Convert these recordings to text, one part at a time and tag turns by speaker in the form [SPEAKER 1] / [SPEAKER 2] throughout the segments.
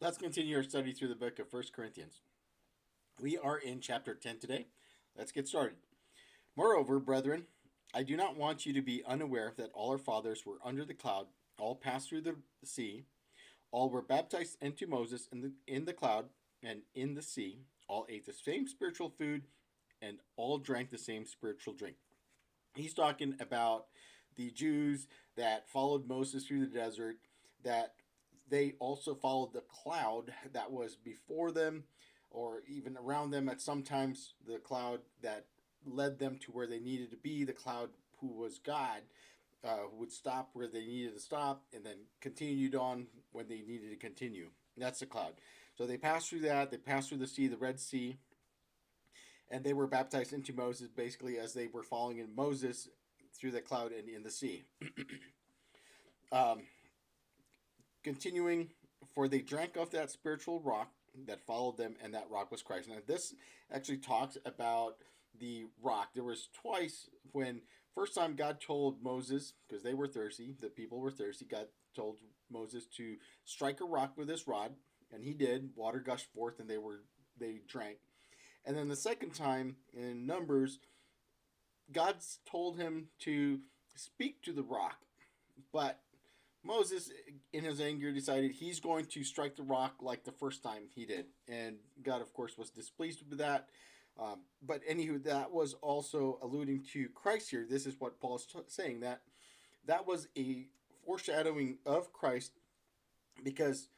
[SPEAKER 1] Let's continue our study through the book of First Corinthians. We are in chapter 10 today. Let's get started. Moreover, brethren, I do not want you to be unaware that all our fathers were under the cloud, all passed through the sea, all were baptized into Moses in the cloud and in the sea, all ate the same spiritual food, and all drank the same spiritual drink. He's talking about the Jews that followed Moses through the desert, that they also followed the cloud that was before them or even around them at sometimes, the cloud that led them to where they needed to be, the cloud who was God, who would stop where they needed to stop and then continued on when they needed to continue. That's the cloud. So they passed through that, they passed through the sea, the Red Sea, and they were baptized into Moses basically as they were following in Moses through the cloud and in the sea. Um, Continuing, for they drank of that spiritual rock that followed them, and that rock was Christ. Now, this actually talks about the rock. There was twice when first time God told Moses, because they were thirsty, the people were thirsty, God told Moses to strike a rock with his rod, and he did. Water gushed forth, and they drank. And then the second time in Numbers, God told him to speak to the rock, but Moses, in his anger, decided he's going to strike the rock like the first time he did. And God, of course, was displeased with that. But anywho, that was also alluding to Christ here. This is what Paul is saying, that that was a foreshadowing of Christ because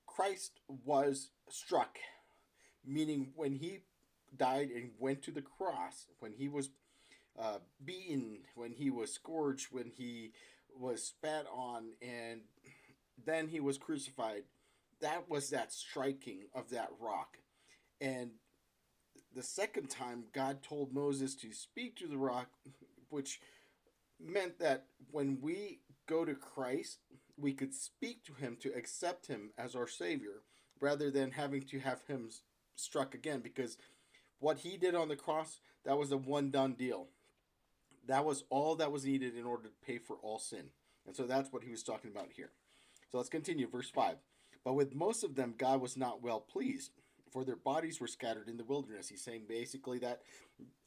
[SPEAKER 1] Christ was struck, meaning when he died and went to the cross, when he was beaten, when he was scourged, when he was spat on, and then he was crucified. That was that striking of that rock. And the second time, God told Moses to speak to the rock, which meant that when we go to Christ, we could speak to him to accept him as our Savior rather than having to have him struck again because what he did on the cross, that was a one done deal. That was all that was needed in order to pay for all sin. And so that's what he was talking about here. So let's continue. Verse 5. But with most of them, God was not well pleased, for their bodies were scattered in the wilderness. He's saying basically that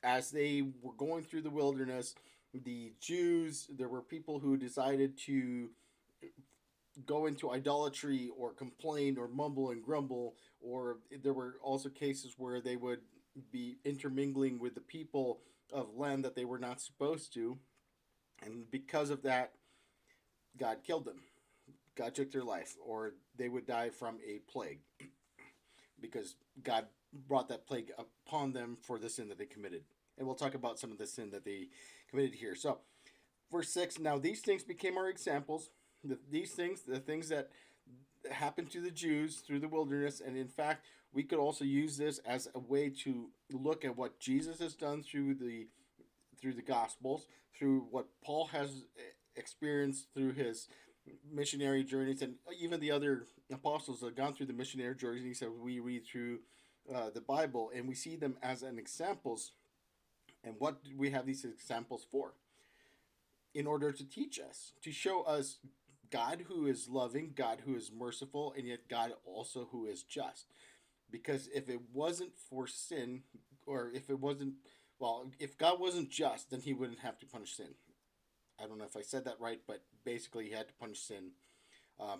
[SPEAKER 1] as they were going through the wilderness, the Jews, there were people who decided to go into idolatry or complain or mumble and grumble, or there were also cases where they would be intermingling with the people of land that they were not supposed to. And because of that, God killed them. God took their life, or they would die from a plague because God brought that plague upon them for the sin that they committed. And we'll talk about some of the sin that they committed here. So, verse 6 now these things became our examples. These things, the things that happened to the Jews through the wilderness, and in fact, we could also use this as a way to look at what Jesus has done through the Gospels, through what Paul has experienced through his missionary journeys, and even the other apostles that have gone through the missionary journeys that we read through the Bible, and we see them as an examples. And what do we have these examples for? In order to teach us, to show us God who is loving, God who is merciful, and yet God also who is just. Because if it wasn't for sin, or if it wasn't, well, if God wasn't just, then he wouldn't have to punish sin. I don't know if I said that right, but basically he had to punish sin.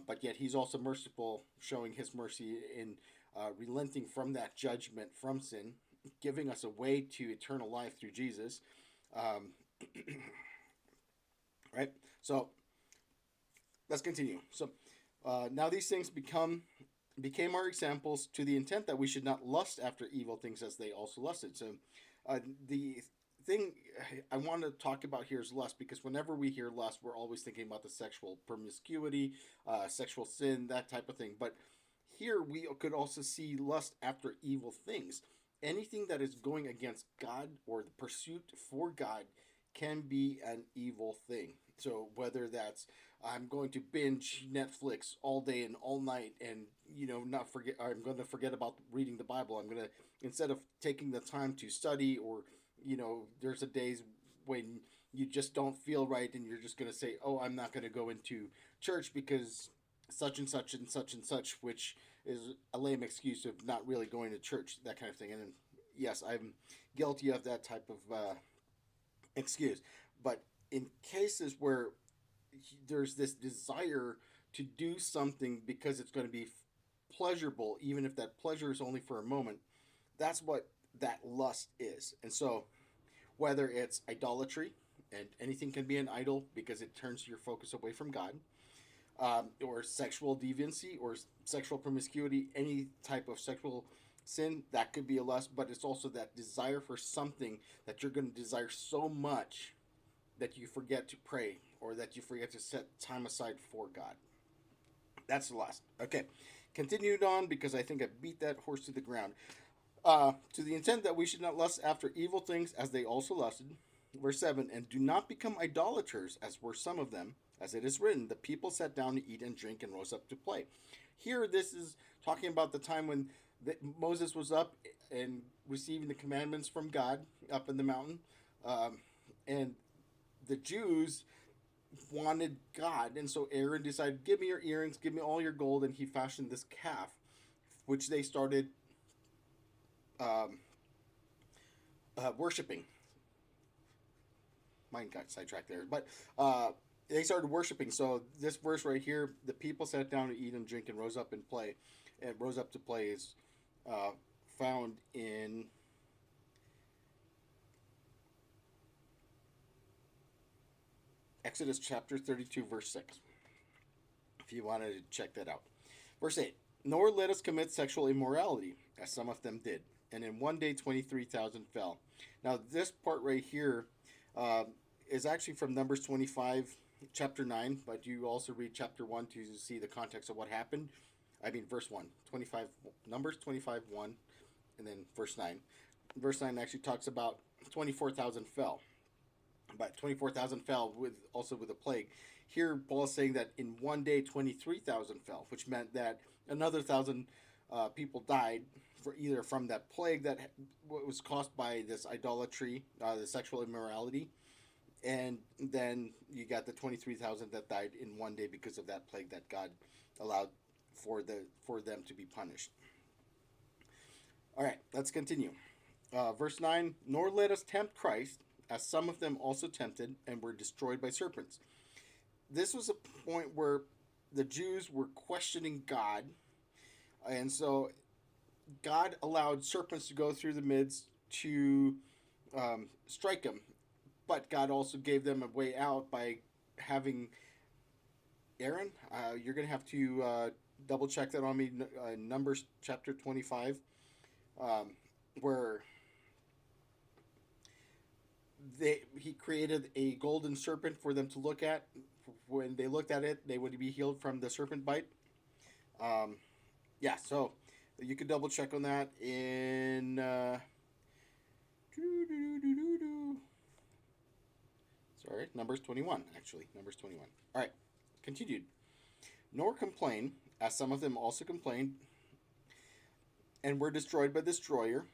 [SPEAKER 1] But yet he's also merciful, showing his mercy in relenting from that judgment from sin, giving us a way to eternal life through Jesus. Um, right? So let's continue. So now these things became our examples to the intent that we should not lust after evil things as they also lusted. So the thing I want to talk about here is lust, because whenever we hear lust, we're always thinking about the sexual promiscuity, sexual sin, that type of thing. But here we could also see lust after evil things. Anything that is going against God or the pursuit for God can be an evil thing. So whether that's I'm going to binge Netflix all day and all night, and not forget, I'm going to forget about reading the Bible. I'm going to, instead of taking the time to study, or there's a days when you just don't feel right and you're just going to say, oh, I'm not going to go into church because such and such and such and such, which is a lame excuse of not really going to church, that kind of thing. And yes, I'm guilty of that type of excuse. But in cases where there's this desire to do something because it's going to be pleasurable, even if that pleasure is only for a moment, that's what that lust is. And so, whether it's idolatry, and anything can be an idol because it turns your focus away from God, or sexual deviancy or sexual promiscuity, any type of sexual sin, that could be a lust, but it's also that desire for something that you're going to desire so much that you forget to pray or that you forget to set time aside for God. That's the lust. Okay, continued on because I think I beat that horse to the ground. To the intent that we should not lust after evil things as they also lusted. Verse 7, and do not become idolaters, as were some of them, as it is written, the people sat down to eat and drink and rose up to play. Here, this is talking about the time when Moses was up and receiving the commandments from God up in the mountain. And the Jews wanted God. And so Aaron decided, give me your earrings, give me all your gold. And he fashioned this calf, which they started worshiping. Mine got sidetracked there. But they started worshiping. So this verse right here, the people sat down to eat and drink and rose up and play. And rose up to play is found in Exodus chapter 32, verse 6. If you wanted to check that out. Verse 8. Nor let us commit sexual immorality, as some of them did. And in one day 23,000 fell. Now this part right here is actually from Numbers 25, chapter 9. But you also read chapter 1 to see the context of what happened. I mean verse 1. 25, Numbers 25, 1. And then verse 9. Verse 9 actually talks about 24,000 fell. But 24,000 fell with a plague. Here, Paul is saying that in one day 23,000 fell, which meant that another 1,000 people died for either from that plague that was caused by this idolatry, the sexual immorality, and then you got the 23,000 that died in one day because of that plague that God allowed for them to be punished. All right, let's continue. Verse 9, nor let us tempt Christ, as some of them also tempted and were destroyed by serpents. This was a point where the Jews were questioning God, and so God allowed serpents to go through the midst to strike them, but God also gave them a way out by having Aaron. You're going to have to double check that on me. Numbers chapter 25, where he created a golden serpent for them to look at. When they looked at it, they would be healed from the serpent bite. Yeah, so you could double check on that in Numbers 21, actually. Numbers 21. All right, continued. Nor complain, as some of them also complained, and were destroyed by the destroyer.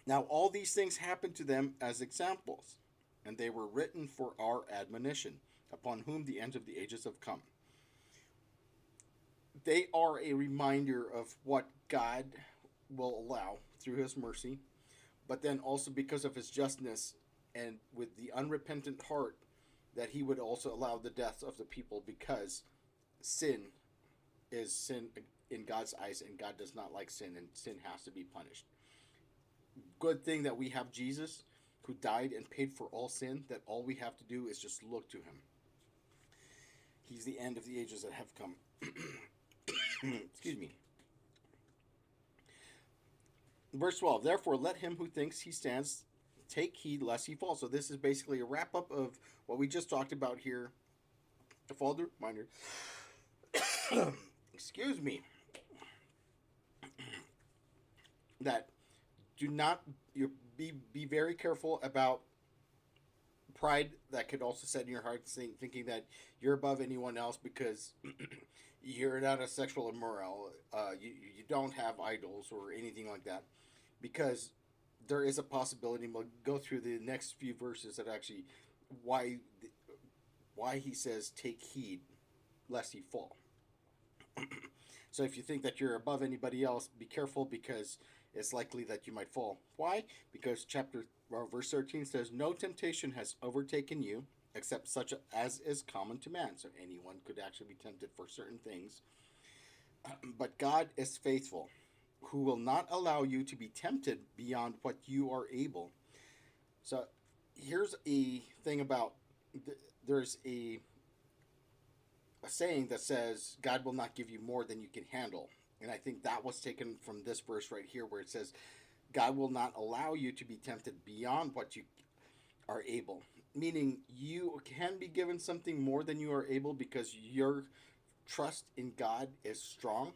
[SPEAKER 1] Now all these things happened to them as examples, and they were written for our admonition, upon whom the end of the ages have come. They are a reminder of what God will allow through his mercy, but then also because of his justness and with the unrepentant heart, that he would also allow the deaths of the people, because sin is sin in God's eyes, and God does not like sin, and sin has to be punished. Good thing that we have Jesus, who died and paid for all sin, that all we have to do is just look to him. He's the end of the ages that have come. Excuse me. Verse 12, therefore let him who thinks he stands take heed lest he fall. So this is basically a wrap up of what we just talked about here. A further reminder. Excuse me. That do not be very careful about pride that could also set in your heart, thinking that you're above anyone else because you're not a sexual immoral. You don't have idols or anything like that, because there is a possibility. And we'll go through the next few verses that actually why he says take heed lest he fall. So if you think that you're above anybody else, be careful because it's likely that you might fall. Why? Because verse 13 says, "No temptation has overtaken you except such as is common to man." So anyone could actually be tempted for certain things. But God is faithful, who will not allow you to be tempted beyond what you are able. So here's a thing about there's a saying that says God will not give you more than you can handle. And I think that was taken from this verse right here where it says God will not allow you to be tempted beyond what you are able. Meaning you can be given something more than you are able because your trust in God is strong.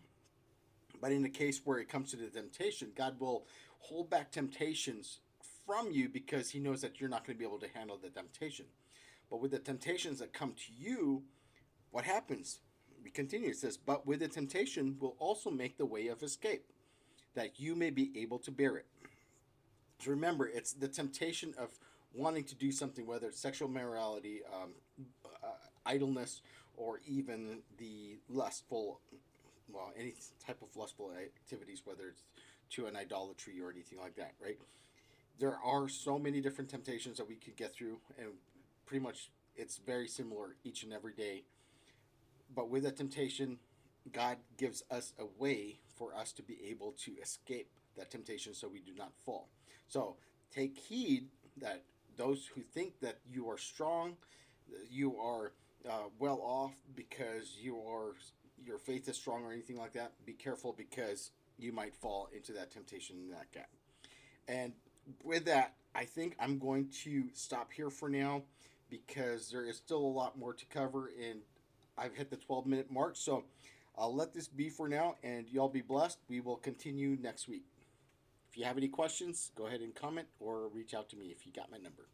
[SPEAKER 1] But in the case where it comes to the temptation, God will hold back temptations from you because he knows that you're not going to be able to handle the temptation. But with the temptations that come to you, what happens? We continue. It says, "But with the temptation will also make the way of escape, that you may be able to bear it." So remember, it's the temptation of wanting to do something, whether it's sexual morality, idleness, or even the lustful, well, any type of lustful activities, whether it's to an idolatry or anything like that, right? There are so many different temptations that we could get through, and pretty much it's very similar each and every day. But with a temptation, God gives us a way for us to be able to escape that temptation so we do not fall. So take heed that those who think that you are strong, you are well off because your faith is strong or anything like that, be careful because you might fall into that temptation in that gap. And with that, I think I'm going to stop here for now because there is still a lot more to cover, and I've hit the 12-minute mark. So I'll let this be for now, and y'all be blessed. We will continue next week. If you have any questions, go ahead and comment or reach out to me if you got my number.